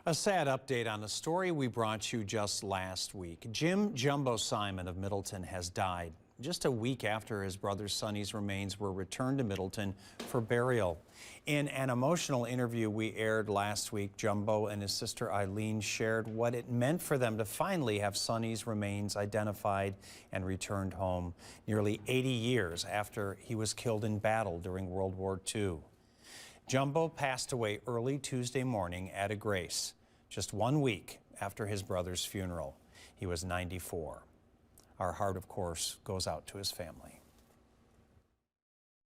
A sad update on a story we brought you just last week. Jim Jumbo Simon of Middleton has died just a week after his brother Sonny's remains were returned to Middleton for burial. In an emotional interview we aired last week, Jumbo and his sister Eileen shared what it meant for them to finally have Sonny's remains identified and returned home, nearly 80 years after he was killed in battle during World War II. Jumbo passed away early Tuesday morning at a grace, just 1 week after his brother's funeral. He was 94. Our heart, of course, goes out to his family.